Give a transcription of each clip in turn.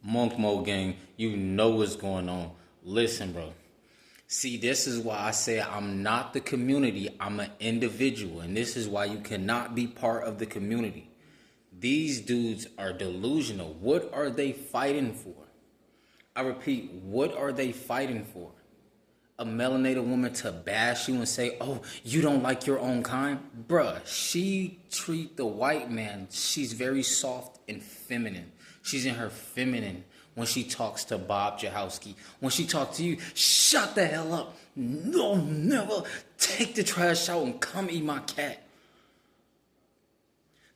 Monk Mo gang, you know what's going on. Listen, bro. See, this is why I say I'm not the community. I'm an individual. And this is why you cannot be part of the community. These dudes are delusional. What are they fighting for? I repeat, what are they fighting for? A melanated woman to bash you and say, oh, you don't like your own kind? Bruh, she treat the white man, she's very soft and feminine. She's in her feminine when she talks to Bob Jahowski. When she talks to you, shut the hell up. No, never. Take the trash out and come eat my cat.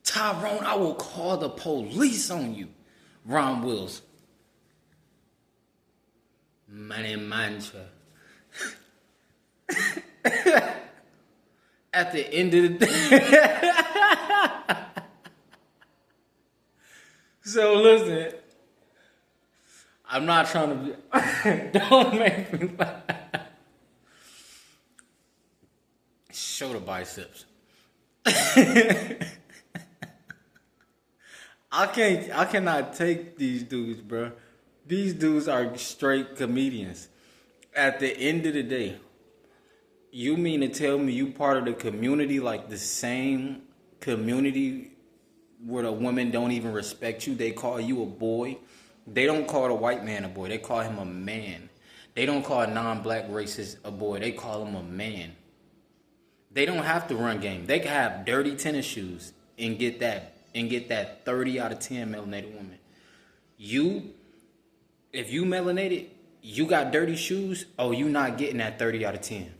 Tyrone, I will call the police on you. Ron Wills. Money mantra. At the end of the day. So listen, I'm not trying to be. Don't make me laugh. Show the biceps. I cannot take these dudes, bro. These dudes are straight comedians. At the end of the day, you mean to tell me you part of the community, like the same community where the women don't even respect you? They call you a boy. They don't call the white man a boy. They call him a man. They don't call non-black racist a boy. They call him a man. They don't have to run game. They can have dirty tennis shoes and get that 30 out of 10 melanated woman. If you melanated, you got dirty shoes, oh, you not getting that 30 out of 10.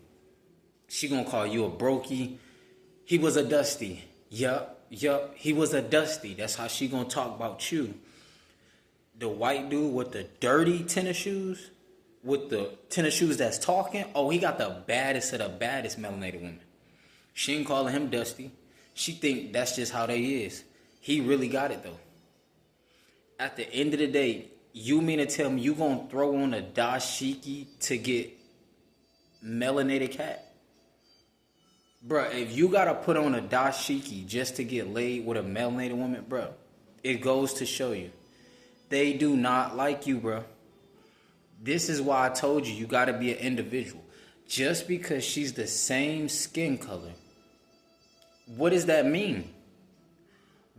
She gonna call you a brokey. He was a dusty. Yup, he was a dusty. That's how she gonna talk about you. The white dude with the dirty tennis shoes, with the tennis shoes that's talking, oh, he got the baddest of the baddest melanated women. She ain't calling him dusty. She think that's just how they is. He really got it though. At the end of the day, you mean to tell me you gonna throw on a dashiki to get melanated cat? Bruh, if you gotta put on a dashiki just to get laid with a melanated woman, bruh, it goes to show you. They do not like you, bruh. This is why I told you gotta be an individual. Just because she's the same skin color, what does that mean?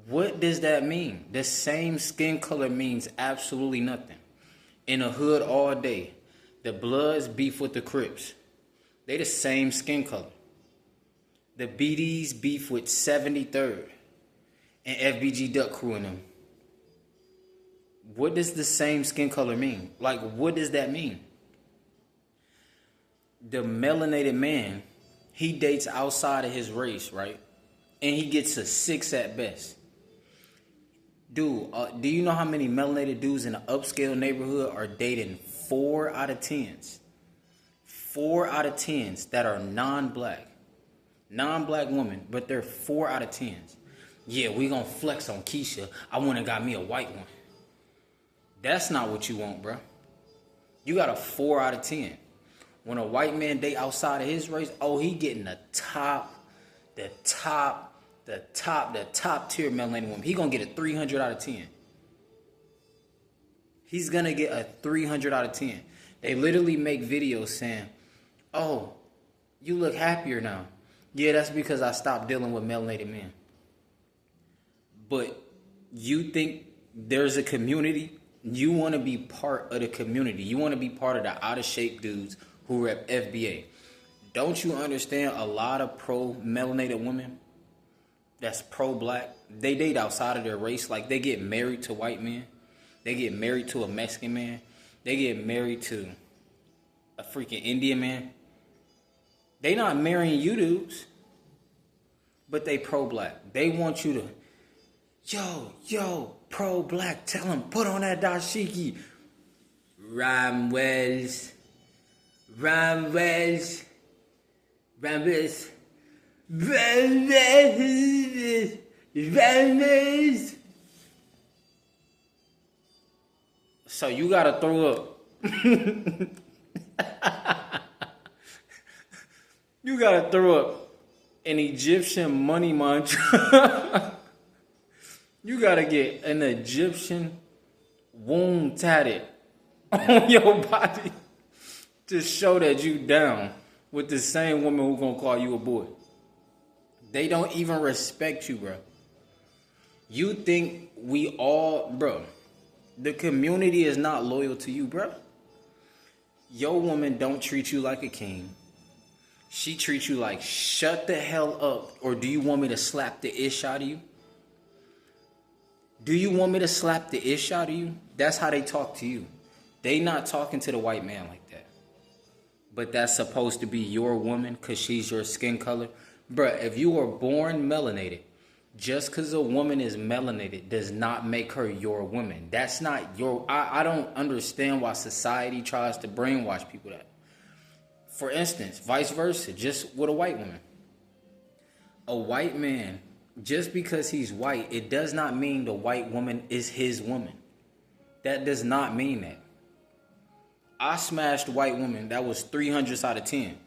What does that mean? The same skin color means absolutely nothing. In the hood all day, the Bloods beef with the Crips. They the same skin color. The BDs beef with 73rd and FBG Duck Crew and them. What does the same skin color mean? Like, what does that mean? The melanated man, he dates outside of his race, right? And he gets a 6 at best. Dude, do you know how many melanated dudes in an upscale neighborhood are dating 4 out of 10s? 4 out of 10s that are non-black. Non-black women, but they're 4 out of 10s. Yeah, we gonna flex on Keisha. I went and got me a white one. That's not what you want, bro. You got a 4 out of 10. When a white man date outside of his race, oh, he getting the top tier melanated woman. He gonna get a 300 out of 10. He's gonna get a 300 out of 10. They literally make videos saying, oh, you look happier now. Yeah, that's because I stopped dealing with melanated men. But you think there's a community? You want to be part of the community. You want to be part of the out-of-shape dudes who rep FBA. Don't you understand a lot of pro-melanated women that's pro-black, they date outside of their race? Like, they get married to white men. They get married to a Mexican man. They get married to a freaking Indian man. They not marrying you dudes, but they pro-black. They want you to, yo, pro-black, tell them, put on that dashiki. Rhyme Wells. So you gotta throw up. You gotta throw up an Egyptian money mantra. You gotta get an Egyptian wound tatted on your body to show that you down with the same woman who gonna call you a boy. They don't even respect you, bro. You think we all, bro, the community is not loyal to you, bro. Your woman don't treat you like a king. She treats you like shut the hell up, or do you want me to slap the ish out of you? Do you want me to slap the ish out of you? That's how they talk to you. They not talking to the white man like that. But that's supposed to be your woman because she's your skin color. Bruh, if you were born melanated, just because a woman is melanated does not make her your woman. That's not your... I don't understand why society tries to brainwash people that. For instance, vice versa, just with a white woman. A white man, just because he's white, it does not mean the white woman is his woman. That does not mean that. I smashed a white woman that was 300 out of 10.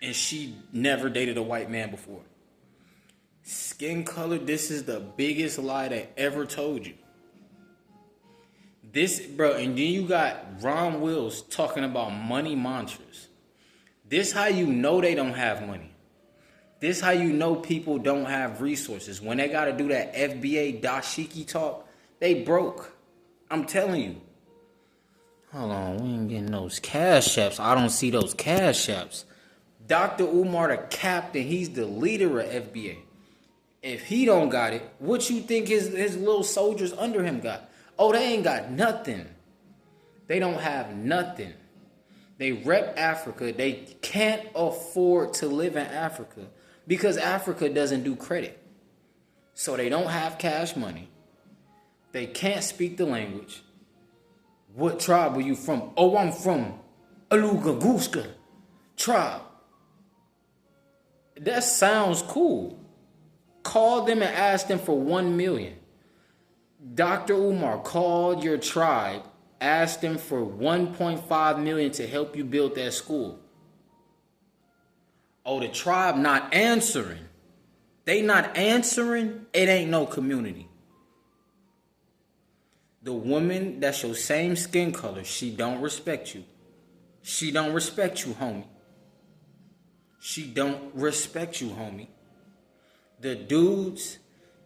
And she never dated a white man before. Skin color, this is the biggest lie they ever told you. This, bro, and then you got Ron Wills talking about money mantras. This how you know they don't have money. This how you know people don't have resources. When they got to do that FBA dashiki talk, they broke. I'm telling you. Hold on, we ain't getting those cash apps. I don't see those cash apps. Dr. Umar, the captain, he's the leader of FBA. If he don't got it, what you think his little soldiers under him got? Oh, they ain't got nothing. They don't have nothing. They rep Africa. They can't afford to live in Africa because Africa doesn't do credit. So they don't have cash money. They can't speak the language. What tribe are you from? Oh, I'm from Alugaguska tribe. That sounds cool. Call them and ask them for 1 million. Dr. Umar called your tribe, asked them for 1.5 million to help you build that school. Oh, the tribe not answering. They not answering, it ain't no community. The woman that's your same skin color, she don't respect you. She don't respect you, homie. She don't respect you, homie. The dudes,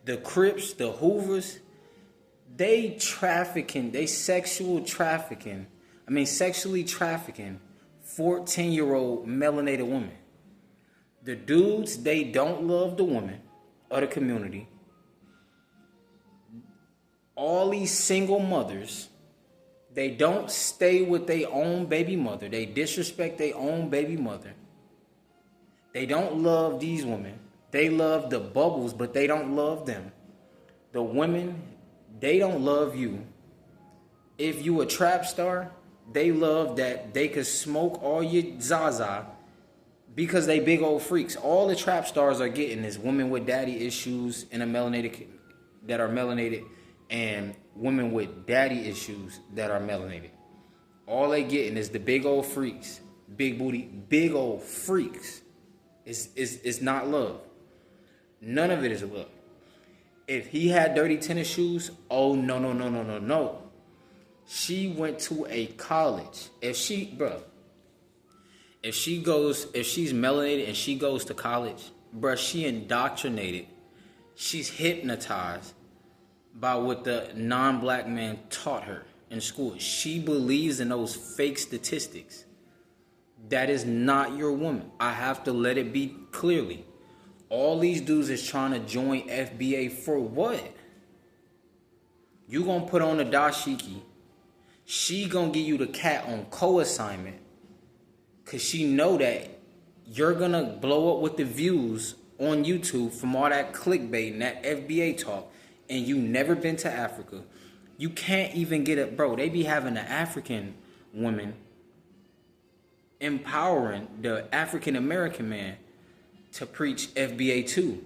the Crips, the Hoovers, they sexually trafficking 14-year-old melanated women. The dudes, they don't love the woman or the community. All these single mothers, they don't stay with their own baby mother. They disrespect their own baby mother. They don't love these women. They love the bubbles, but they don't love them. The women, they don't love you. If you a trap star, they love that they could smoke all your Zaza because they big old freaks. All the trap stars are getting is women with daddy issues and that are melanated, and women with daddy issues that are melanated. All they getting is the big old freaks, big booty, big old freaks. It's not love. None of it is love. If he had dirty tennis shoes, oh no. She went to a college. If she's melanated and she goes to college, bruh, she indoctrinated. She's hypnotized by what the non-black man taught her in school. She believes in those fake statistics. That is not your woman. I have to let it be clearly. All these dudes is trying to join FBA for what? You gonna put on a dashiki. She gonna give you the cat on co-assignment. Cause she know that you're gonna blow up with the views on YouTube from all that clickbait and that FBA talk. And you never been to Africa. You can't even get it, bro. They be having the African women empowering the African American man to preach FBA too.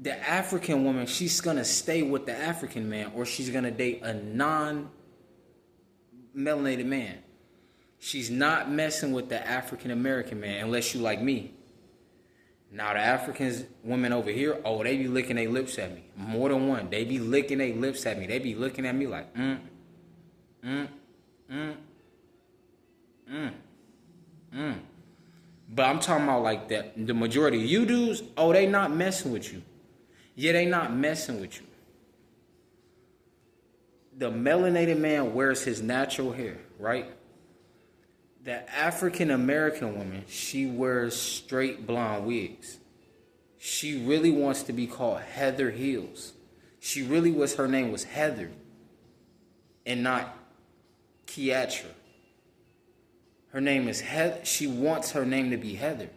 The African woman, she's gonna stay with the African man, or she's gonna date a non-melanated man. She's not messing with the African American man unless you like me. Now the Africans, women over here, oh, they be licking their lips at me. More than one. They be licking their lips at me. They be looking at me like, mm, mm, mm, mm, mm. But I'm talking about like that. The majority of you dudes, oh, they not messing with you. Yeah, they not messing with you. The melanated man wears his natural hair, right? The African American woman, she wears straight blonde wigs. She really wants to be called Heather Hills. She really was, her name was Heather and not Kiatra. Her name is Heather. She wants her name to be Heather.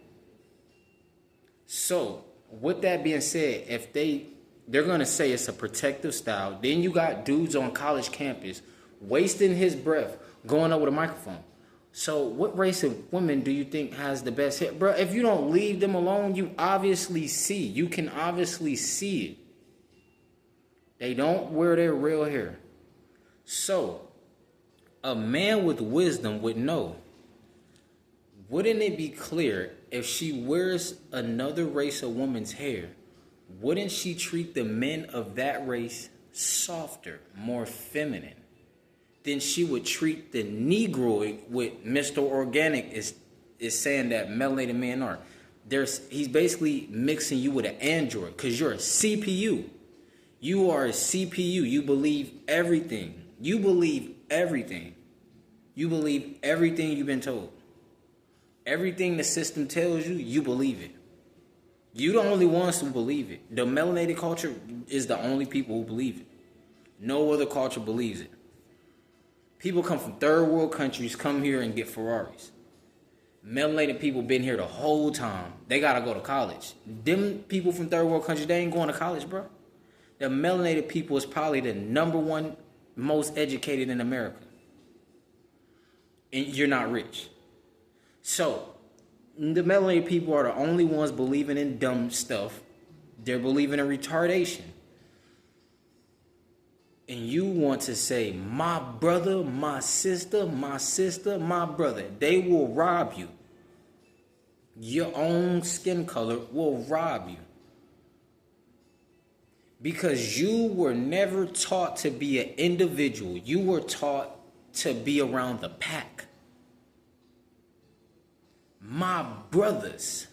So, with that being said, if they're going to say it's a protective style, then you got dudes on college campus wasting his breath going up with a microphone. So what race of women do you think has the best hair? Bro, if you don't leave them alone, you obviously see. You can obviously see it. They don't wear their real hair. So, a man with wisdom would know. Wouldn't it be clear if she wears another race of woman's hair, wouldn't she treat the men of that race softer, more feminine? Then she would treat the Negroid with Mr. Organic is saying that melanated men are. He's basically mixing you with an android because you're a CPU. You are a CPU. You believe everything. You believe everything. You believe everything you've been told. Everything the system tells you, you believe it. You the only ones who believe it. The melanated culture is the only people who believe it. No other culture believes it. People come from third world countries, come here and get Ferraris. Melanated people been here the whole time. They gotta go to college. Them people from third world countries, they ain't going to college, bro. The melanated people is probably the number one most educated in America. And you're not rich. So, the melanated people are the only ones believing in dumb stuff. They're believing in retardation. And you want to say, my brother, my sister, my brother. They will rob you. Your own skin color will rob you. Because you were never taught to be an individual. You were taught to be around the pack. My brothers.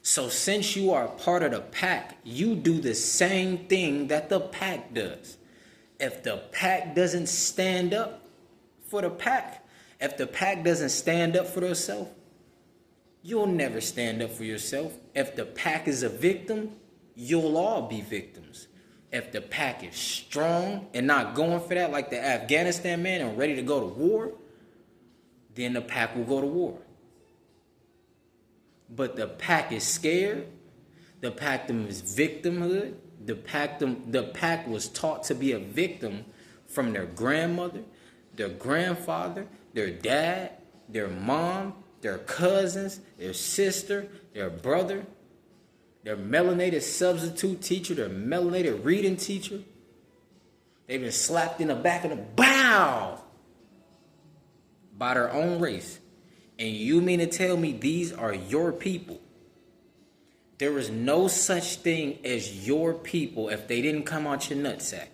So since you are part of the pack, you do the same thing that the pack does. If the pack doesn't stand up for the pack, if the pack doesn't stand up for themselves, you'll never stand up for yourself. If the pack is a victim, you'll all be victims. If the pack is strong and not going for that, like the Afghanistan man and ready to go to war, then the pack will go to war. But the pack is scared. The pack is victimhood. The pack was taught to be a victim from their grandmother, their grandfather, their dad, their mom, their cousins, their sister, their brother, their melanated substitute teacher, their melanated reading teacher. They've been slapped in the back of the bow by their own race. And you mean to tell me these are your people? There is no such thing as your people if they didn't come out your nutsack.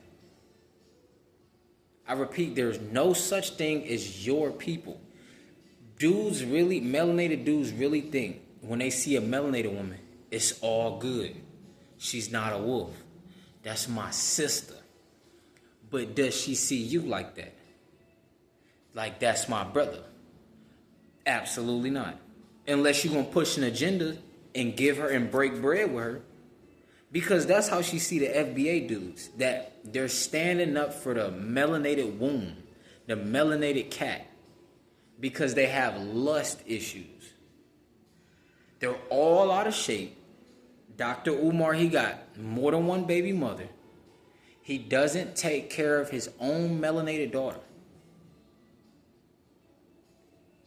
I repeat, there's no such thing as your people. Melanated dudes really think when they see a melanated woman, it's all good. She's not a wolf. That's my sister. But does she see you like that? Like that's my brother? Absolutely not. Unless you're going to push an agenda and give her and break bread with her. Because that's how she see the FBA dudes. That they're standing up for the melanated womb. The melanated cat. Because they have lust issues. They're all out of shape. Dr. Umar, he got more than one baby mother. He doesn't take care of his own melanated daughter.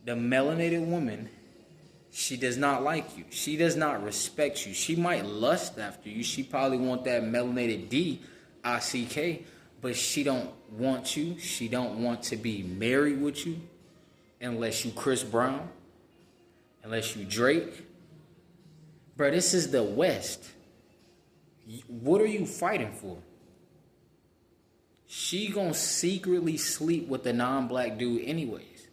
The melanated woman, she does not like you. She does not respect you. She might lust after you. She probably want that melanated D-I-C-K, but she don't want you. She don't want to be married with you unless you Chris Brown, unless you Drake. Bro, this is the West. What are you fighting for? She gonna secretly sleep with the non-black dude anyways.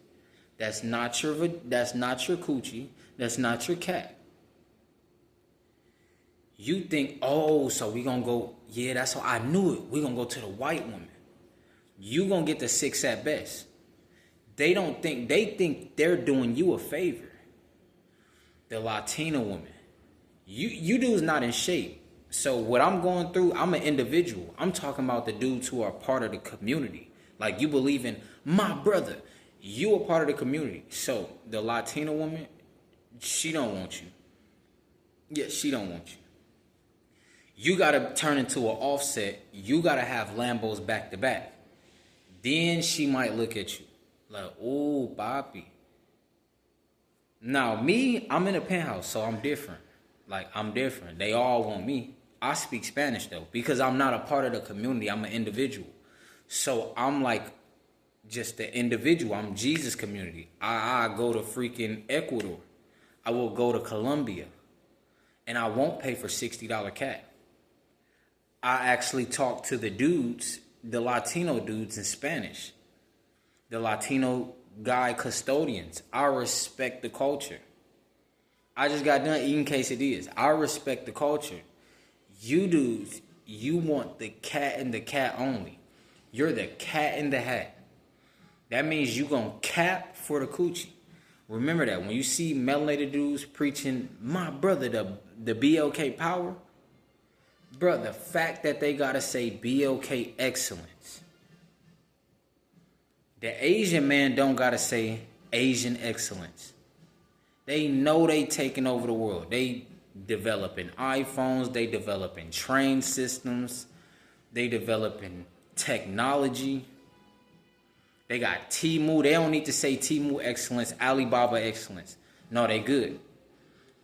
That's not your coochie. That's not your cat. You think, oh, so we gonna go, yeah, that's how I knew it. We gonna go to the white woman. You gonna get the 6 at best. They think they're doing you a favor. The Latina woman. You dudes not in shape. So what I'm going through, I'm an individual. I'm talking about the dudes who are part of the community. Like, you believe in my brother. You a part of the community. So the Latina woman, she don't want you. Yeah, she don't want you. You got to turn into an Offset. You got to have Lambos back to back. Then she might look at you like, oh, papi. Now, me, I'm in a penthouse, so I'm different. Like, I'm different. They all want me. I speak Spanish, though, because I'm not a part of the community. I'm an individual. So I'm like just the individual. I'm Jesus community. I go to freaking Ecuador. I will go to Colombia. And I won't pay for $60 cat. I actually talk to the dudes, the Latino dudes in Spanish. The Latino guy custodians. I respect the culture. I just got done eating quesadillas. I respect the culture. You dudes, you want the cat and the cat only. You're the cat in the hat. That means you gonna cap for the coochie. Remember that. When you see melanated dudes preaching, my brother, the BLK power, bro, the fact that they gotta say BLK excellence. The Asian man don't gotta say Asian excellence. They know they taking over the world. They developing iPhones. They developing train systems. They developing technology. They got Temu. They don't need to say Temu excellence, Alibaba excellence. No, they good.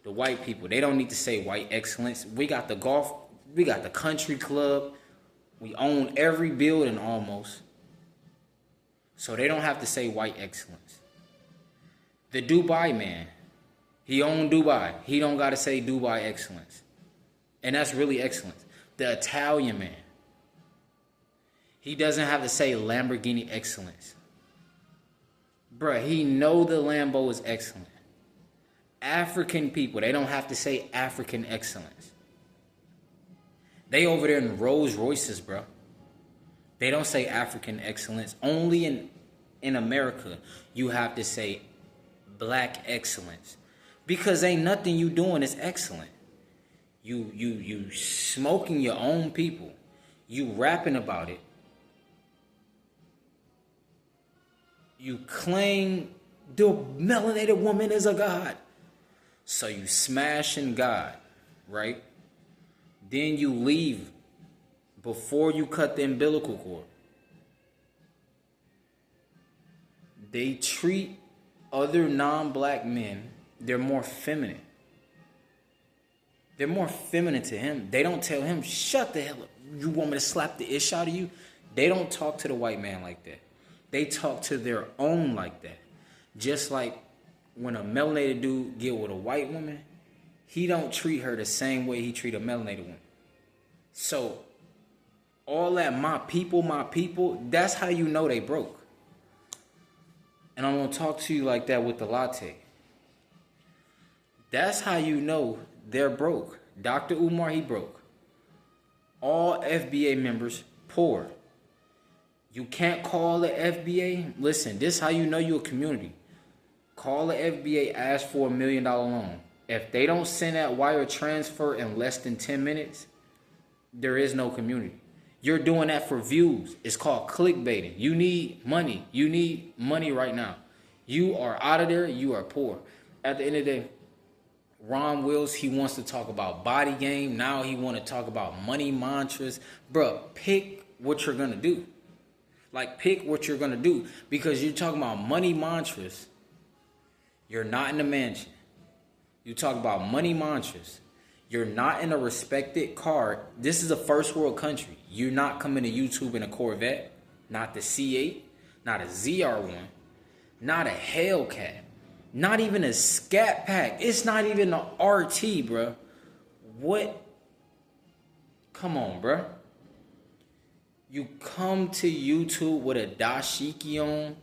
The white people, they don't need to say white excellence. We got the golf. We got the country club. We own every building almost. So they don't have to say white excellence. The Dubai man. He owned Dubai. He don't got to say Dubai excellence. And that's really excellence. The Italian man. He doesn't have to say Lamborghini excellence. Bruh, he know the Lambo is excellent. African people, they don't have to say African excellence. They over there in Rolls Royces, bro. They don't say African excellence. Only in America, you have to say black excellence. Because ain't nothing you doing is excellent. You smoking your own people. You rapping about it. You claim the melanated woman is a god. So you smashing God, right? Then you leave before you cut the umbilical cord. They treat other non-black men, they're more feminine. They're more feminine to him. They don't tell him, shut the hell up. You want me to slap the ish out of you? They don't talk to the white man like that. They talk to their own like that. Just like when a melanated dude get with a white woman, he don't treat her the same way he treat a melanated woman. So all that my people, that's how you know they broke. And I'm going to talk to you like that with the latte. That's how you know they're broke. Dr. Umar, he broke. All FBA members, poor. You can't call the FBA. Listen, this is how you know you're a community. Call the FBA, ask for $1 million loan. If they don't send that wire transfer in less than 10 minutes, there is no community. You're doing that for views. It's called clickbaiting. You need money. You need money right now. You are out of there. You are poor. At the end of the day, Ron Wills, he wants to talk about body game. Now he want to talk about money mantras. Bruh, pick what you're going to do. Like, pick what you're going to do. Because you're talking about money mantras. You're not in a mansion. You talk about money mantras. You're not in a respected car. This is a first world country. You're not coming to YouTube in a Corvette. Not the C8. Not a ZR1. Not a Hellcat. Not even a Scat Pack. It's not even an RT, bro. What? Come on, bruh. You come to YouTube with a dashiki on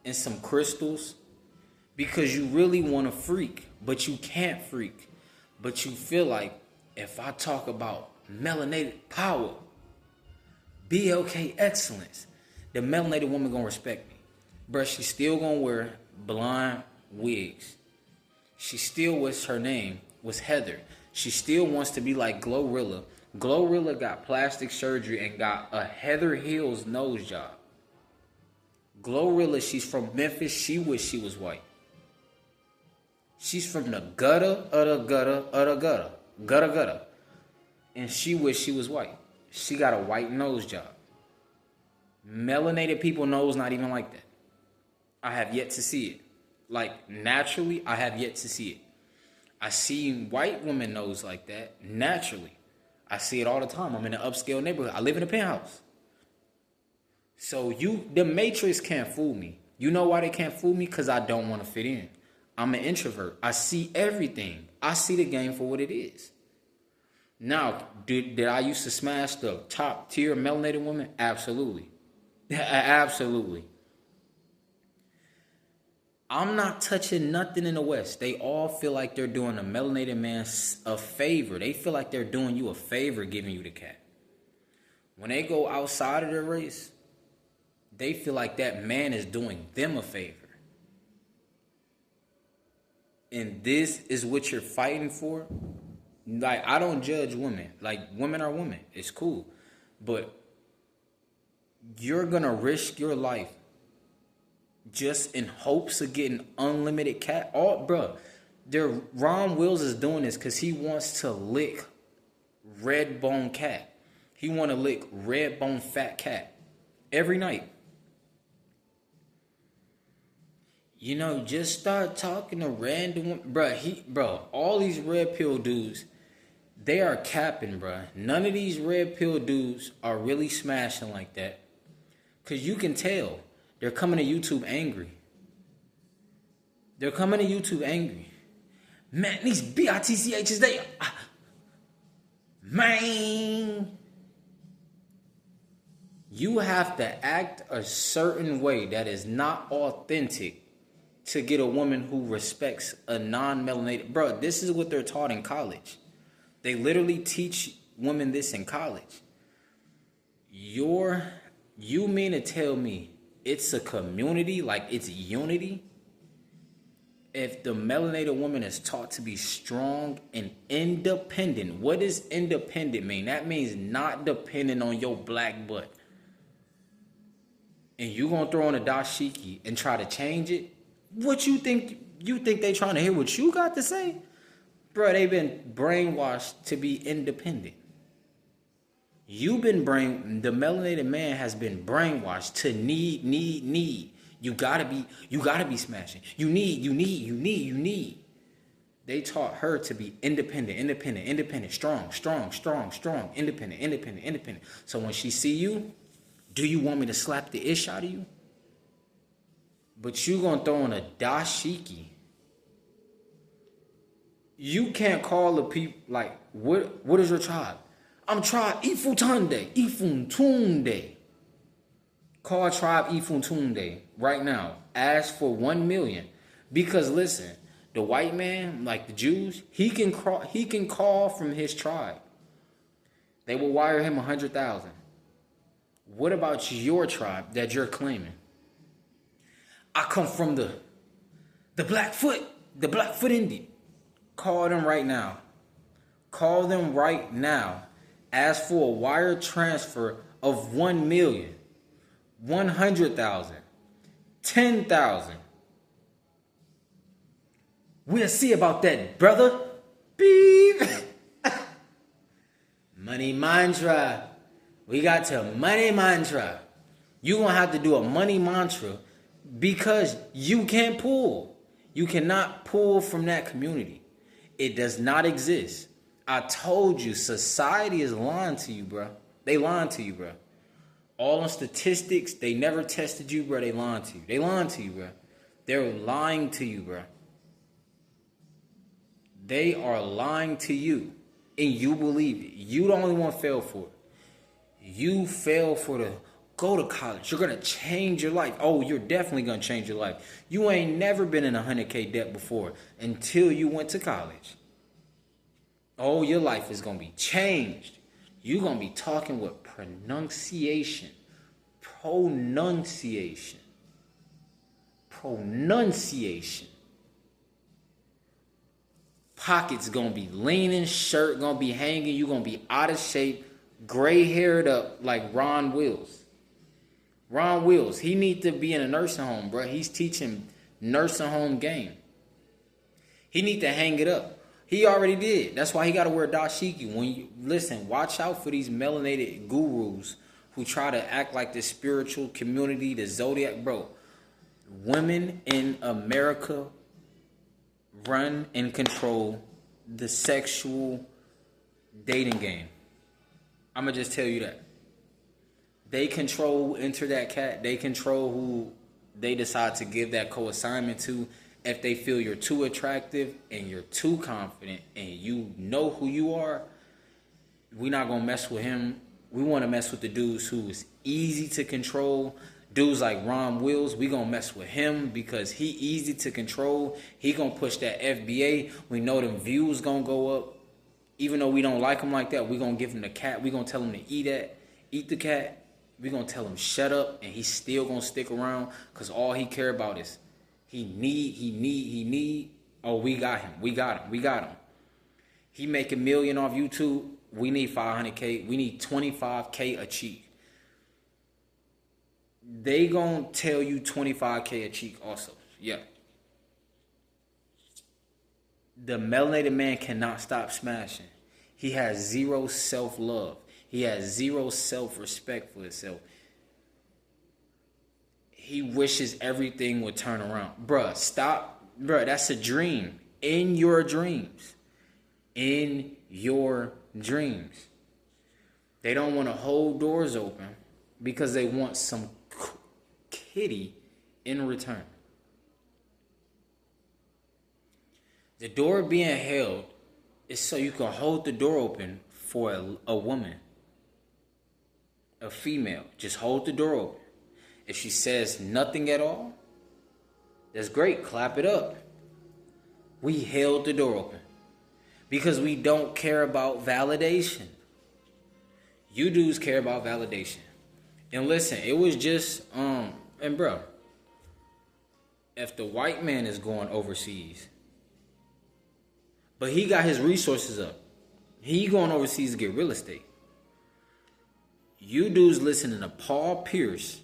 and some crystals because you really want to freak, but you can't freak. But you feel like if I talk about melanated power, BLK excellence, the melanated woman gonna respect me. Bruh, she still gonna wear blonde wigs. She still was, her name was Heather. She still wants to be like Glorilla. Glorilla got plastic surgery and got a Heather Hills nose job. Glorilla, she's from Memphis. She wish she was white. She's from the gutter of the gutter of the gutter. Gutter gutter. And she wish she was white. She got a white nose job. Melanated people nose not even like that. I have yet to see it. Like, naturally, I have yet to see it. I see white women nose like that naturally. I see it all the time. I'm in an upscale neighborhood. I live in a penthouse. So the Matrix can't fool me. You know why they can't fool me? Because I don't want to fit in. I'm an introvert. I see everything. I see the game for what it is. Now, did I used to smash the top tier melanated women? Absolutely. Absolutely. I'm not touching nothing in the West. They all feel like they're doing a melanated man a favor. They feel like they're doing you a favor giving you the cat. When they go outside of their race, they feel like that man is doing them a favor. And this is what you're fighting for? Like, I don't judge women. Like, women are women. It's cool. But you're going to risk your life just in hopes of getting unlimited cat. Bruh, Ron Wills is doing this because he wants to lick red bone cat. He want to lick red bone fat cat every night. You know, just start talking to random, bro. All these red pill dudes, they are capping, bro. None of these red pill dudes are really smashing like that, cause you can tell they're coming to YouTube angry. They're coming to YouTube angry. Man, these BITCHs, man. You have to act a certain way that is not authentic to get a woman who respects a non-melanated. Bro, this is what they're taught in college. They literally teach women this in college. You mean to tell me it's a community, like it's unity? If the melanated woman is taught to be strong and independent, what does independent mean? That means not dependent on your black butt. And you gonna throw on a dashiki and try to change it? What you think they trying to hear what you got to say? Bro, they've been brainwashed to be independent. The melanated man has been brainwashed to need. You gotta be smashing. You need. They taught her to be independent, strong, independent. So when she see you, do you want me to slap the ish out of you? But you gonna throw in a dashiki. You can't call the people, like, what is your tribe? I'm tribe Ifuntunde. Call tribe Ifuntunde right now. Ask for 1 million. Because listen, the white man, like the Jews, he can call from his tribe. They will wire him 100,000. What about your tribe that you're claiming? I come from the Blackfoot Indian. Call them right now. Ask for a wire transfer of 1 million, 100,000, 10,000. We'll see about that, brother. Beep. Money mantra. We got to money mantra. You're going to have to do a money mantra because you can't pull. You cannot pull from that community. It does not exist. I told you, society is lying to you, bro. They lying to you, bro. All the statistics, they never tested you, bro. They lying to you. They're lying to you, bro. They are lying to you. and you believe it. You the only one fell for it. You fell for the go to college. You're gonna change your life. Oh, you're definitely gonna change your life. You ain't never been in 100K debt before until you went to college. Oh, your life is gonna be changed. You're gonna be talking with pronunciation. Pronunciation. Pockets gonna be leaning, shirt gonna be hanging, you gonna be out of shape, gray haired up like Ron Wills. Ron Wills, he need to be in a nursing home, bro. He's teaching nursing home game. He need to hang it up. He already did. That's why he got to wear dashiki. When you listen, watch out for these melanated gurus who try to act like the spiritual community, the zodiac, bro. Women in America run and control the sexual dating game. I'm going to just tell you that. They control who enter that cat. They control who they decide to give that co-assignment to. If they feel you're too attractive and you're too confident and you know who you are, we're not going to mess with him. We want to mess with the dudes who is easy to control. Dudes like Ron Wills, we going to mess with him because he easy to control. He going to push that FBA. We know them views going to go up. Even though we don't like him like that, we going to give him the cat. We going to tell him to eat the cat. We going to tell him shut up, and he's still going to stick around because all he care about is he need. Oh, we got him. He make $1 million off YouTube. We need 500K. We need 25K a cheek. They gonna tell you 25K a cheek also. Yeah. The melanated man cannot stop smashing. He has zero self-love. He has zero self-respect for himself. He wishes everything would turn around. Bruh, stop. Bruh, that's a dream. In your dreams. In your dreams. They don't want to hold doors open because they want some kitty in return. The door being held is so you can hold the door open for a woman. A female. Just hold the door open. If she says nothing at all, that's great. Clap it up. We held the door open. Because we don't care about validation. You dudes care about validation. And listen, it was just, and bro, if the white man is going overseas, but he got his resources up, he going overseas to get real estate. You dudes listening to Paul Pierce,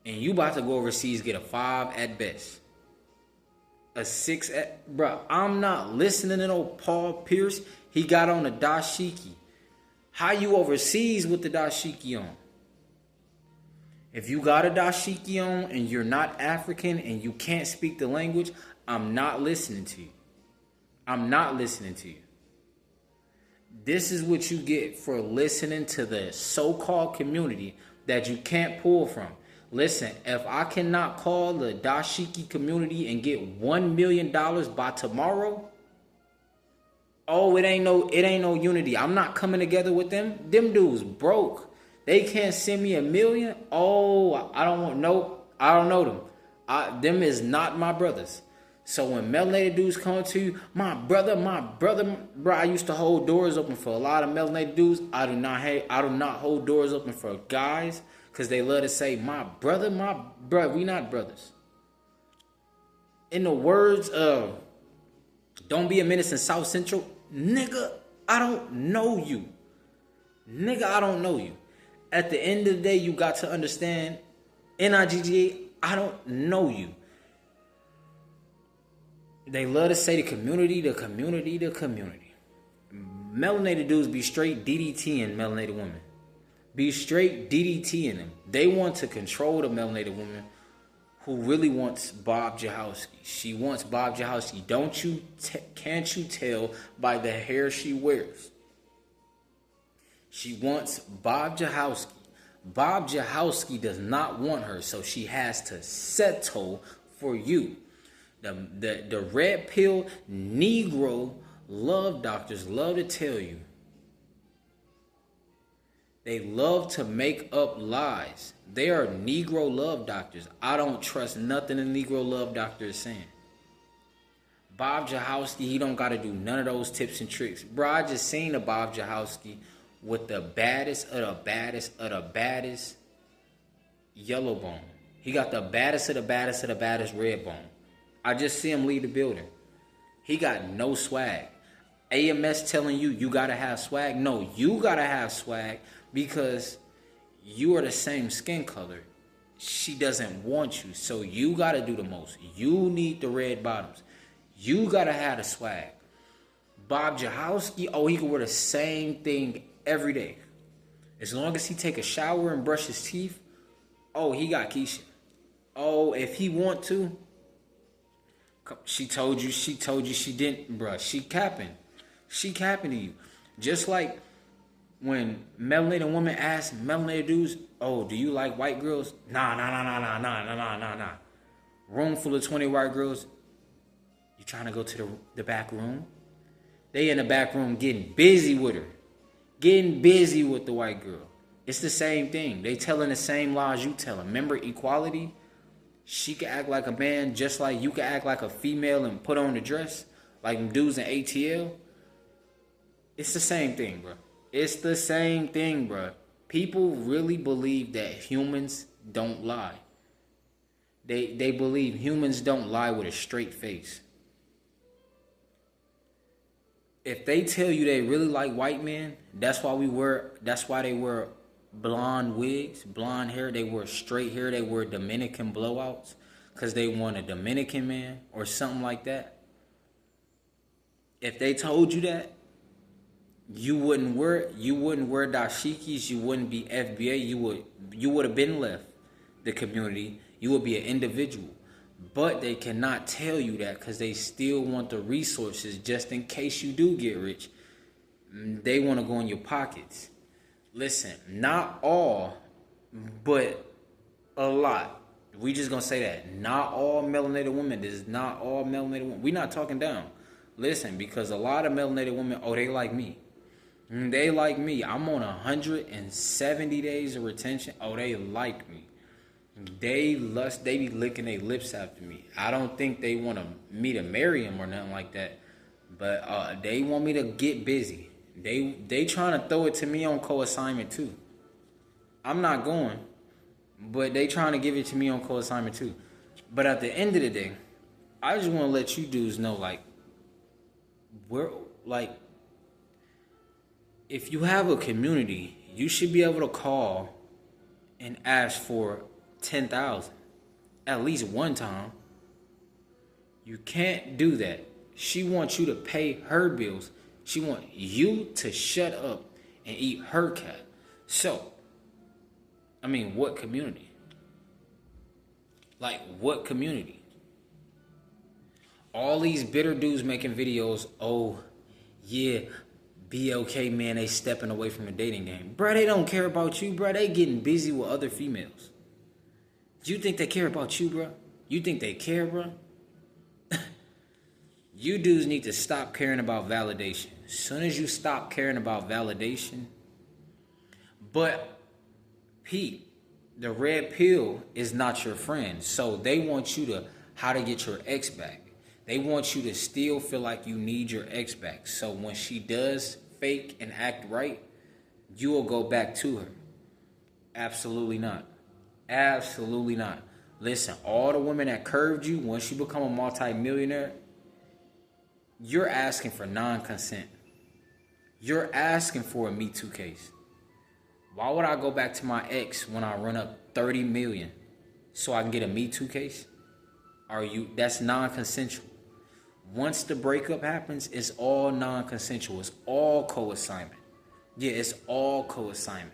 and you about to go overseas, get a 5 at best. A 6 at, bro, I'm not listening to no Paul Pierce. He got on a dashiki. How you overseas with the dashiki on? If you got a dashiki on and you're not African and you can't speak the language, I'm not listening to you. I'm not listening to you. This is what you get for listening to the so-called community that you can't pull from. Listen, if I cannot call the dashiki community and get $1 million by tomorrow, oh, it ain't no unity. I'm not coming together with them. Them dudes broke. They can't send me $1 million. Oh, I don't know them. Them is not my brothers. So when melanated dudes come to you, my brother, bro, I used to hold doors open for a lot of melanated dudes. I do not hold doors open for guys because they love to say, my brother, we not brothers. In the words of Don't Be a Menace in South Central, nigga, I don't know you. Nigga, I don't know you. At the end of the day, you got to understand, NIGGA, I don't know you. They love to say the community. Melanated dudes be straight DDTing melanated women. Be straight DDTing them. They want to control the melanated woman who really wants Bob Jahowski. She wants Bob Jahowski. Can't you tell by the hair she wears? She wants Bob Jahowski. Bob Jahowski does not want her, so she has to settle for you. The red pill Negro love doctors love to tell you. They love to make up lies. They are Negro love doctors. I don't trust nothing a Negro love doctor is saying. Bob Jahowski, he don't got to do none of those tips and tricks. Bro, I just seen a Bob Jahowski with the baddest of the baddest of the baddest yellow bone. He got the baddest of the baddest of the baddest red bone. I just see him leave the building. He got no swag. AMS telling you you got to have swag. No, you got to have swag because you are the same skin color. She doesn't want you. So you got to do the most. You need the red bottoms. You got to have the swag. Bob Jahowski, oh, he can wear the same thing every day. As long as he take a shower and brush his teeth, oh, he got Keisha. Oh, if he want to, she told you she didn't, bruh. She capping to you. Just like when melanated women ask melanated dudes, oh, do you like white girls? Nah. Room full of 20 white girls. You trying to go to the back room? They in the back room getting busy with her. Getting busy with the white girl. It's the same thing. They telling the same lies you telling. Remember equality? She can act like a man just like you can act like a female and put on the dress. Like them dudes in ATL. It's the same thing, bro. It's the same thing, bro. People really believe that humans don't lie. They believe humans don't lie with a straight face. If they tell you they really like white men, that's why they wear blonde wigs, blonde hair, they wear straight hair, they wear Dominican blowouts because they want a Dominican man or something like that. If they told you that, you wouldn't wear dashikis, you wouldn't be FBA, you would have been left the community, you would be an individual. But they cannot tell you that because they still want the resources just in case you do get rich. They want to go in your pockets. Listen, not all, but a lot. We just going to say that. Not all melanated women. This is not all melanated women. We're not talking down. Listen, because a lot of melanated women, oh, they like me. They like me. I'm on 170 days of retention. Oh, they like me. They be licking their lips after me. I don't think they want me to marry them or nothing like that. But they want me to get busy. They trying to throw it to me on co-assignment too. I'm not going, but they trying to give it to me on co-assignment too. But at the end of the day, I just want to let you dudes know, if you have a community, you should be able to call and ask for 10,000 at least one time. You can't do that. She wants you to pay her bills. She wants you to shut up and eat her cat. So, what community? What community? All these bitter dudes making videos, oh, yeah, BLK, man, they stepping away from the dating game. Bruh, they don't care about you, bruh. They getting busy with other females. You think they care about you, bruh? You think they care, bruh? You dudes need to stop caring about validation. As soon as you stop caring about validation, but Pete, the red pill is not your friend. So they want you how to get your ex back. They want you to still feel like you need your ex back. So when she does fake and act right, you will go back to her. Absolutely not. Absolutely not. Listen, all the women that curved you, once you become a multi-millionaire, you're asking for non-consent. You're asking for a Me Too case. Why would I go back to my ex when I run up 30 million so I can get a Me Too case? That's non-consensual. Once the breakup happens, it's all non-consensual. It's all co-assignment. Yeah, it's all co-assignment.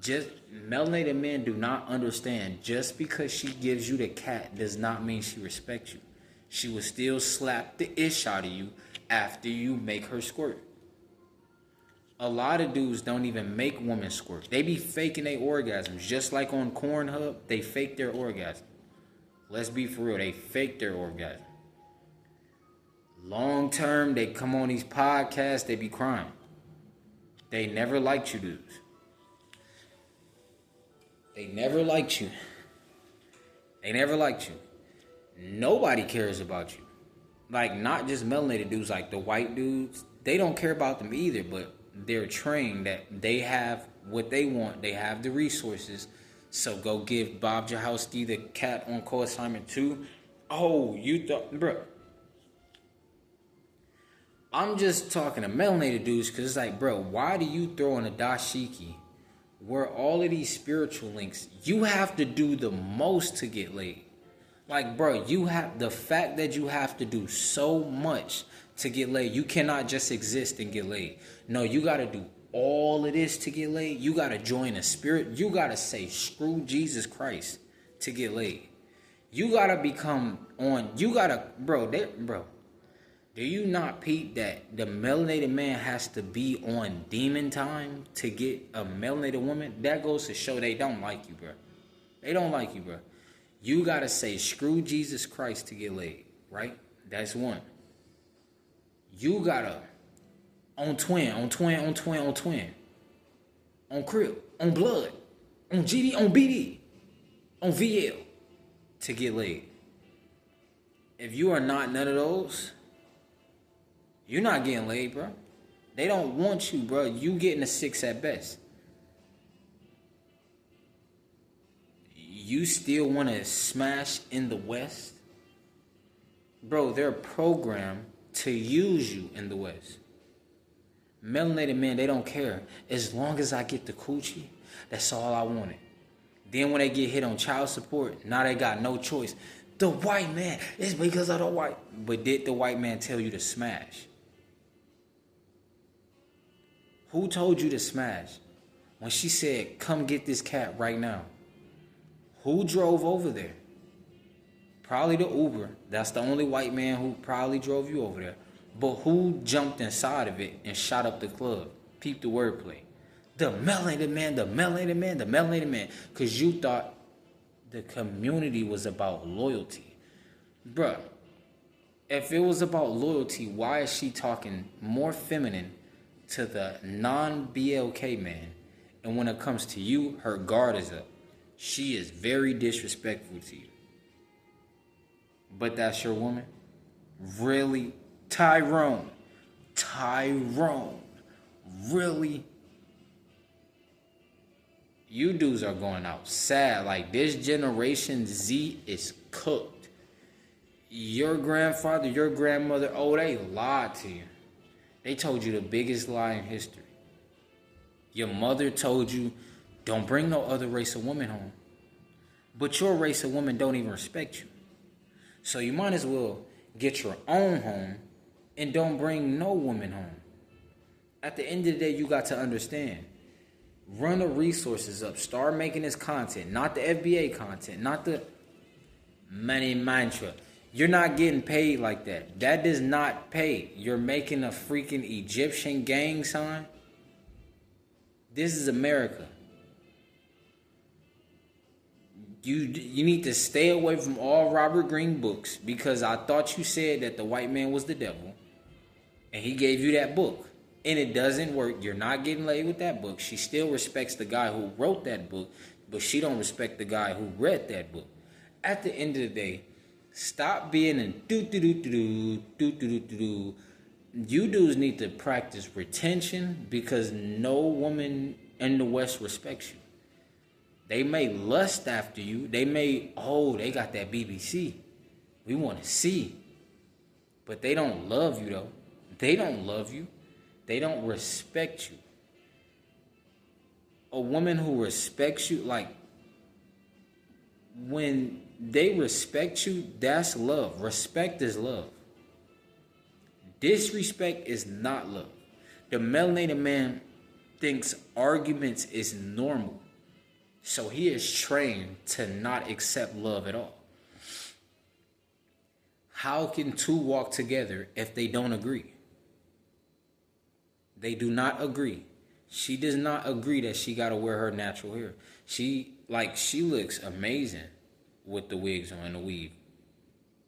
Just melanated men do not understand. Just because she gives you the cat does not mean she respects you. She will still slap the ish out of you after you make her squirt. A lot of dudes don't even make women squirt. They be faking their orgasms. Just like on Pornhub, they fake their orgasm. Let's be for real. They fake their orgasm. Long term, they come on these podcasts, they be crying. They never liked you dudes. They never liked you. They never liked you. Nobody cares about you. Like, not just melanated dudes, like the white dudes. They don't care about them either, but they're trained that they have what they want. They have the resources. So go give Bob Jahowski the cat on co-assignment too. Oh, you thought, bro. I'm just talking to melanated dudes because it's like, bro, why do you throw in a dashiki where all of these spiritual links, you have to do the most to get laid? Like, bro, you have the fact that you have to do so much to get laid. You cannot just exist and get laid. No, you got to do all of this to get laid. You got to join a spirit. You got to say, screw Jesus Christ to get laid. You got to become on, you got to, bro, do you not peep that the melanated man has to be on demon time to get a melanated woman? That goes to show they don't like you, bro. They don't like you, bro. You got to say, screw Jesus Christ to get laid, right? That's one. You got to, on twin, on crib, on blood, on GD, on BD, on VL to get laid. If you are not none of those, you're not getting laid, bro. They don't want you, bro. You getting a 6 at best. You still want to smash in the West? Bro, they're programmed to use you in the West. Melanated men, they don't care. As long as I get the coochie, that's all I wanted. Then when they get hit on child support, now they got no choice. The white man, it's because of the white. But did the white man tell you to smash? Who told you to smash? When she said, come get this cat right now. Who drove over there? Probably the Uber. That's the only white man who probably drove you over there. But who jumped inside of it and shot up the club? Peep the wordplay. The melanated man, the melanated man, the melanated man. Because you thought the community was about loyalty. Bruh, if it was about loyalty, why is she talking more feminine to the non-BLK man? And when it comes to you, her guard is up. She is very disrespectful to you. But that's your woman? Really? Tyrone. Really? You dudes are going out sad. Like, this Generation Z is cooked. Your grandfather, your grandmother, oh, they lied to you. They told you the biggest lie in history. Your mother told you, don't bring no other race of woman home. But your race of women don't even respect you. So you might as well get your own home and don't bring no woman home. At the end of the day, you got to understand. Run the resources up. Start making this content. Not the FBA content. Not the money mantra. You're not getting paid like that. That does not pay. You're making a freaking Egyptian gang sign. This is America. You need to stay away from all Robert Greene books, because I thought you said that the white man was the devil and he gave you that book. And it doesn't work. You're not getting laid with that book. She still respects the guy who wrote that book, but she don't respect the guy who read that book. At the end of the day, stop being in do. You dudes need to practice retention, because no woman in the West respects you. They may lust after you. They may, they got that BBC. We want to see. But they don't love you, though. They don't love you. They don't respect you. A woman who respects you, like, when they respect you, that's love. Respect is love. Disrespect is not love. The melanated man thinks arguments is normal. So he is trained to not accept love at all. How can two walk together if they don't agree? They do not agree. She does not agree that she got to wear her natural hair. She looks amazing with the wigs on and the weave.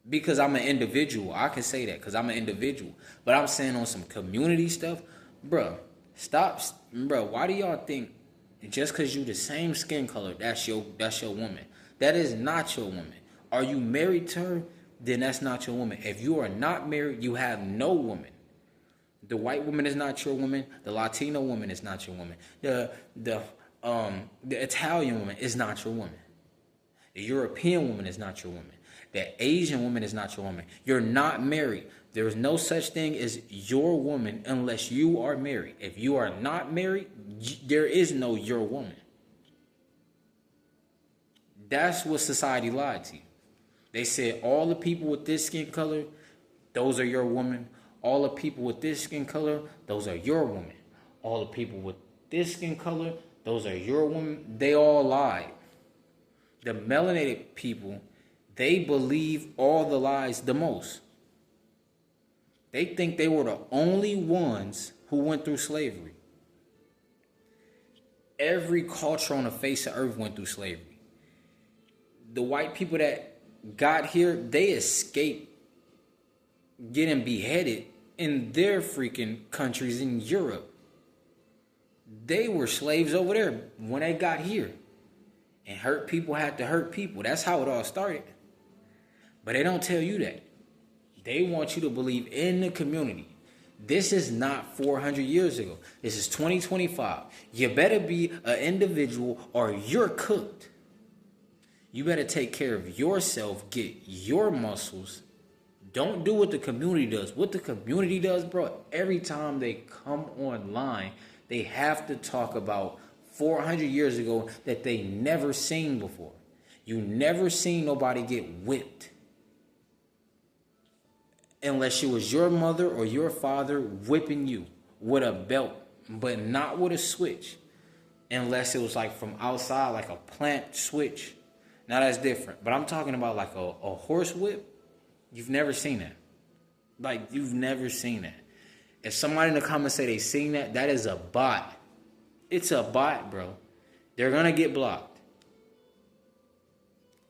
Because I'm an individual. I can say that because I'm an individual. But I'm saying on some community stuff, bruh, stop, bruh. Why do y'all think just because you the same skin color, that's your woman? That is not your woman. Are you married to her? Then that's not your woman. If you are not married, you have no woman. The white woman is not your woman. The Latino woman is not your woman. The Italian woman is not your woman. The European woman is not your woman. The Asian woman is not your woman. You're not married. There is no such thing as your woman unless you are married. If you are not married, there is no your woman. That's what society lied to you. They said all the people with this skin color, those are your woman. All the people with this skin color, those are your woman. All the people with this skin color, those are your woman. They all lied. The melanated people, they believe all the lies the most. They think they were the only ones who went through slavery. Every culture on the face of earth went through slavery. The white people that got here, they escaped getting beheaded in their freaking countries in Europe. They were slaves over there when they got here. And hurt people had to hurt people. That's how it all started. But they don't tell you that. They want you to believe in the community. This is not 400 years ago. This is 2025. You better be an individual or you're cooked. You better take care of yourself, get your muscles. Don't do what the community does. What the community does, bro, every time they come online, they have to talk about 400 years ago that they never seen before. You never seen nobody get whipped. Unless it was your mother or your father whipping you with a belt, but not with a switch. Unless it was like from outside, like a plant switch. Now that's different. But I'm talking about like a horse whip. You've never seen that. Like, you've never seen that. If somebody in the comments say they seen that, that is a bot. It's a bot, bro. They're going to get blocked.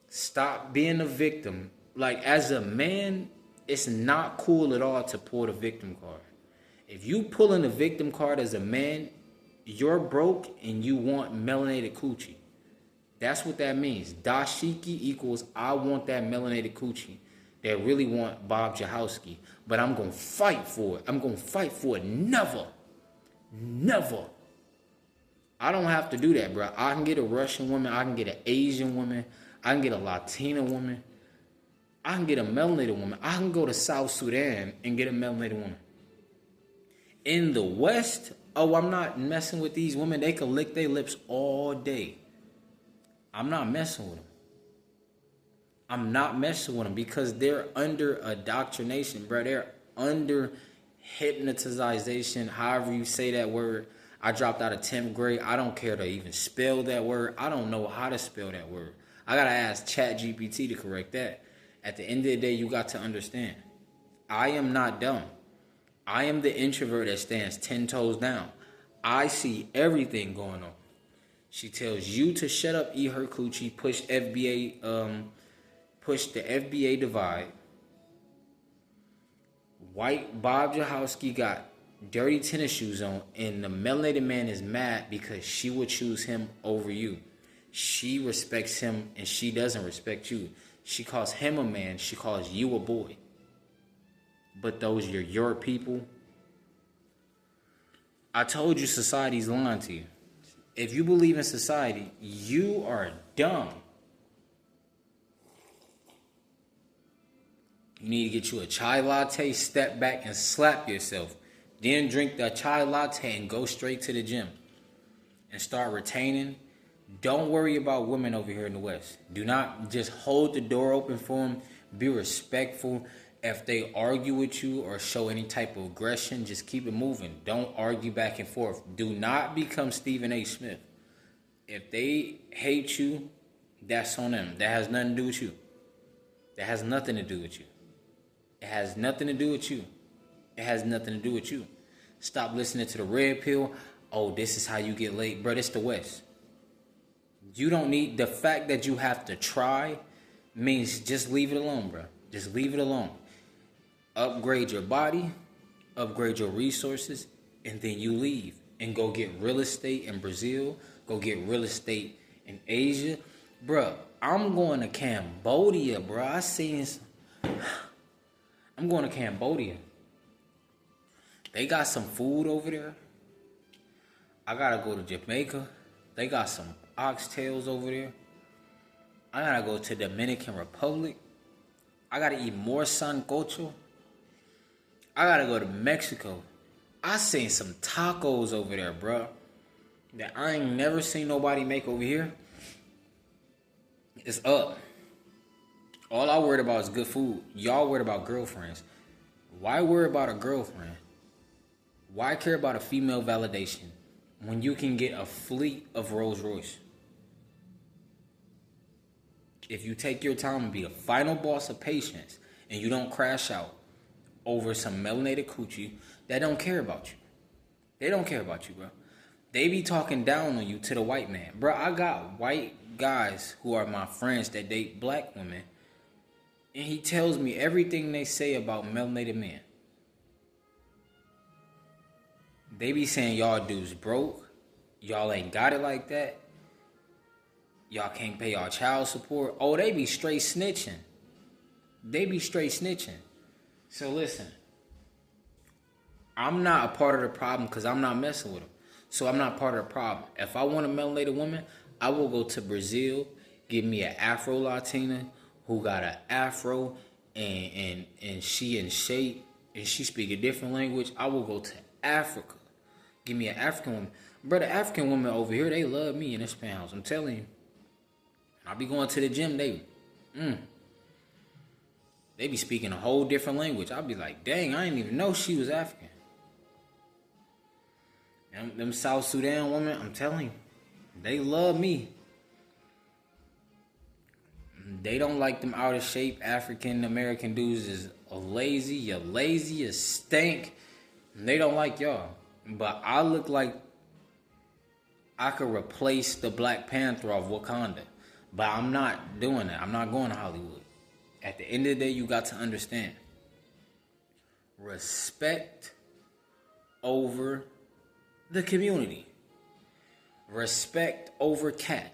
Stop being a victim. Like, as a man, it's not cool at all to pull the victim card. If you pull in the victim card as a man, you're broke and you want melanated coochie. That's what that means. Dashiki equals I want that melanated coochie. They really want Bob Jahowski. But I'm going to fight for it. I'm going to fight for it. Never. Never. I don't have to do that, bro. I can get a Russian woman. I can get an Asian woman. I can get a Latina woman. I can get a melanated woman. I can go to South Sudan and get a melanated woman. In the West, oh, I'm not messing with these women. They can lick their lips all day. I'm not messing with them. I'm not messing with them because they're under indoctrination, bro. They're under hypnotization, however you say that word. I dropped out of 10th grade. I don't care to even spell that word. I don't know how to spell that word. I got to ask ChatGPT to correct that. At the end of the day, you got to understand. I am not dumb. I am the introvert that stands 10 toes down. I see everything going on. She tells you to shut up, eat her coochie, push the FBA divide. White Bob Jahowski got dirty tennis shoes on, and the melanated man is mad because she would choose him over you. She respects him, and she doesn't respect you. She calls him a man. She calls you a boy. But those are your people. I told you society's lying to you. If you believe in society, you are dumb. You need to get you a chai latte, step back, and slap yourself. Then drink the chai latte and go straight to the gym. And start retaining. Don't worry about women over here in the West. Do not just hold the door open for them. Be respectful. If they argue with you or show any type of aggression, just keep it moving. Don't argue back and forth. Do not become Stephen A. Smith. If they hate you, that's on them. That has nothing to do with you. That has nothing to do with you. It has nothing to do with you. It has nothing to do with you. Stop listening to the red pill. Oh, this is how you get laid. Bro, it's the West. You don't need... The fact that you have to try means just leave it alone, bro. Just leave it alone. Upgrade your body, upgrade your resources, and then you leave and go get real estate in Brazil, go get real estate in Asia. Bruh, I'm going to Cambodia, bruh. I'm going to Cambodia. They got some food over there. I gotta go to Jamaica. They got some oxtails over there. I gotta go to Dominican Republic. I gotta eat more sancocho. I gotta go to Mexico. I seen some tacos over there, bro, that I ain't never seen nobody make over here. It's up. All I worried about is good food. Y'all worried about girlfriends. Why worry about a girlfriend? Why care about a female validation when you can get a fleet of Rolls Royce? If you take your time and be the final boss of patience and you don't crash out over some melanated coochie that don't care about you. They don't care about you, bro. They be talking down on you to the white man. Bro, I got white guys who are my friends that date black women, and he tells me everything they say about melanated men. They be saying y'all dudes broke, y'all ain't got it like that, y'all can't pay y'all child support. Oh, they be straight snitching. They be straight snitching. So listen, I'm not a part of the problem because I'm not messing with them. So I'm not part of the problem. If I want a melanated woman, I will go to Brazil, give me an Afro Latina who got an afro and she in shape and she speak a different language. I will go to Africa. Give me an African woman. Bro, the African women over here, they love me in this penthouse. I'm telling you. I be going to the gym, they be speaking a whole different language. I'll be like, dang, I didn't even know she was African. And them South Sudan women, I'm telling you, they love me. They don't like them out of shape African American dudes is lazy, you stink. And they don't like y'all. But I look like I could replace the Black Panther of Wakanda. But I'm not doing that. I'm not going to Hollywood. At the end of the day, you got to understand. Respect over the community. Respect over cat.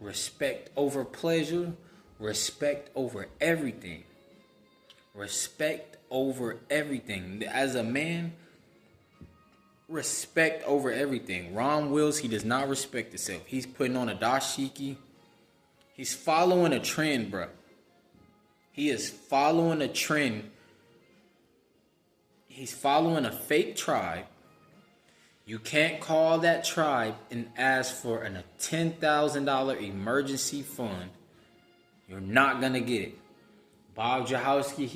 Respect over pleasure. Respect over everything. Respect over everything. As a man, respect over everything. Ron Wills, he does not respect himself. He's putting on a dashiki. He's following a trend, bro. He is following a trend. He's following a fake tribe. You can't call that tribe and ask for a $10,000 emergency fund. You're not going to get it. Bob Jahowski,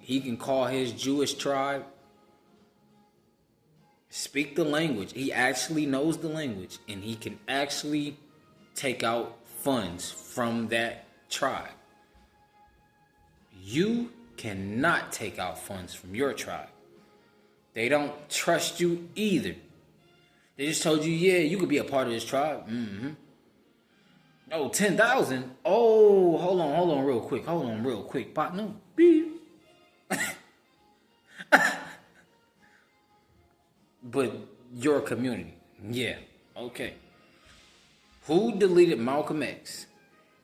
he can call his Jewish tribe. Speak the language. He actually knows the language. And he can actually take out funds from that tribe. You cannot take out funds from your tribe. They don't trust you either. They just told you, yeah, you could be a part of this tribe. Oh, 10,000? Oh, hold on real quick. Partner. Beep. But your community. Yeah, okay. Who deleted Malcolm X?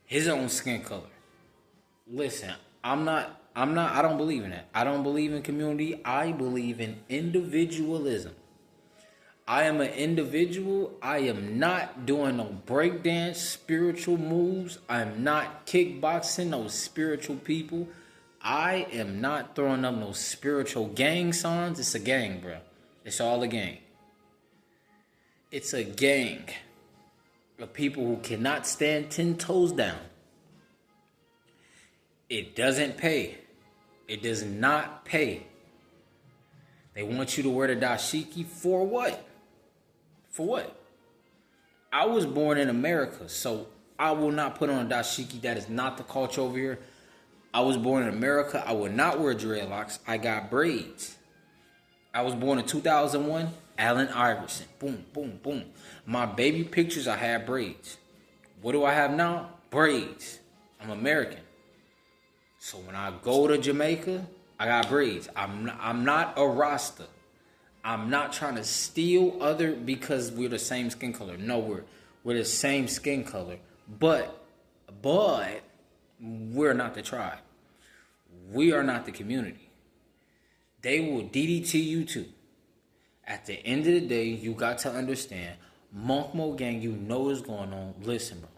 His own skin color. Listen, I don't believe in that. I don't believe in community. I believe in individualism. I am an individual. I am not doing no breakdance, spiritual moves. I am not kickboxing no spiritual people. I am not throwing up no spiritual gang signs. It's a gang, bro. It's all a gang. It's a gang of people who cannot stand 10 toes down. It doesn't pay. It does not pay. They want you to wear the dashiki for what? For what? I was born in America, so I will not put on a dashiki. That is not the culture over here. I was born in America. I will not wear dreadlocks. I got braids. I was born in 2001. Allen Iverson. Boom, boom, boom. My baby pictures, I had braids. What do I have now? Braids. I'm American. So when I go to Jamaica, I got braids. I'm not a Rasta. I'm not trying to steal other because we're the same skin color. No, we're the same skin color. But we're not the tribe. We are not the community. They will DDT you too. At the end of the day, you got to understand, Monk Mo Gang, you know what's going on. Listen, bro.